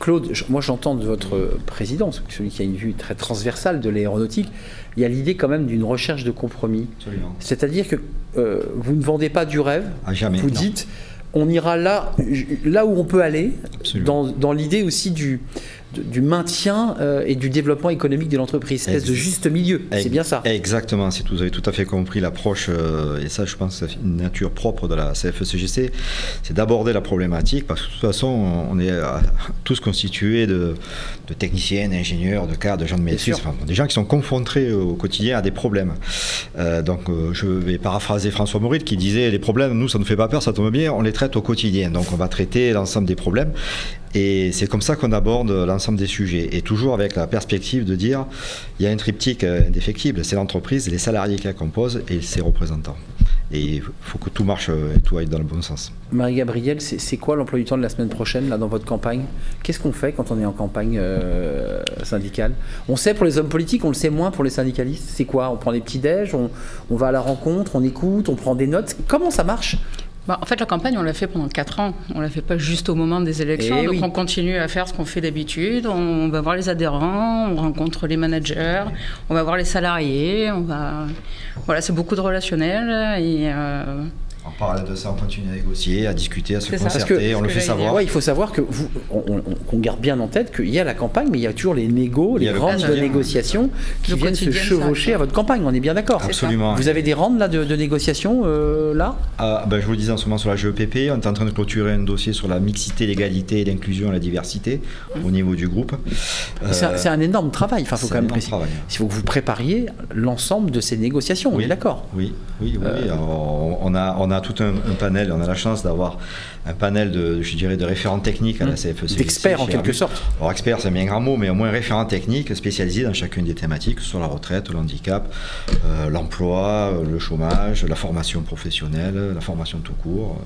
Claude, moi j'entends de votre président, celui qui a une vue très transversale de l'aéronautique, il y a l'idée quand même d'une recherche de compromis. C'est-à-dire que vous ne vendez pas du rêve, jamais, vous dites on ira là où on peut aller, dans l'idée aussi du maintien et du développement économique de l'entreprise, espèce de juste milieu, c'est bien ça. Exactement, vous avez tout à fait compris l'approche, et ça je pense que c'est une nature propre de la CFE-CGC, c'est d'aborder la problématique, parce que de toute façon on est tous constitués de techniciens, d'ingénieurs, de cadres, de gens de métier, enfin, des gens qui sont confrontés au quotidien à des problèmes. Donc je vais paraphraser François Maurice qui disait les problèmes, nous ça ne nous fait pas peur, ça tombe bien, on les traite au quotidien, donc on va traiter l'ensemble des problèmes. Et c'est comme ça qu'on aborde l'ensemble des sujets. Et toujours avec la perspective de dire, il y a un triptyque indéfectible, c'est l'entreprise, les salariés qui la composent et ses représentants. Et il faut que tout marche et tout aille dans le bon sens. Marie-Gabrielle, c'est quoi l'emploi du temps de la semaine prochaine là, dans votre campagne? Qu'est-ce qu'on fait quand on est en campagne syndicale? On sait pour les hommes politiques, on le sait moins pour les syndicalistes. C'est quoi? On prend des petits déj, on va à la rencontre, on écoute, on prend des notes. Comment ça marche? En fait, la campagne, on l'a fait pendant 4 ans. On ne l'a fait pas juste au moment des élections. Donc, on continue à faire ce qu'on fait d'habitude. On va voir les adhérents, on rencontre les managers, on va voir les salariés. Voilà, c'est beaucoup de relationnel. Et en parallèle de ça, on continue à négocier, à discuter, à se concerter, on le fait savoir. Ouais, il faut savoir qu'on garde bien en tête qu'il y a la campagne, mais il y a toujours les négos, les rounds de négociation qui viennent se chevaucher à votre campagne. On est bien d'accord? Absolument. Vous avez des rounds là, de négociation là? Je vous le disais en ce moment sur la GEPP, on est en train de clôturer un dossier sur la mixité, l'égalité, l'inclusion et la diversité au niveau du groupe. C'est un énorme travail, il faut quand même préciser. Il faut que vous prépariez l'ensemble de ces négociations, on est d'accord? Oui. On a tout un panel, on a la chance d'avoir un panel de référents techniques à la CFE-CGC. D'experts en quelque sorte. Alors expert, c'est bien grand mot, mais au moins référents techniques spécialisés dans chacune des thématiques, sur la retraite, le handicap, l'emploi, le chômage, la formation professionnelle, la formation tout court.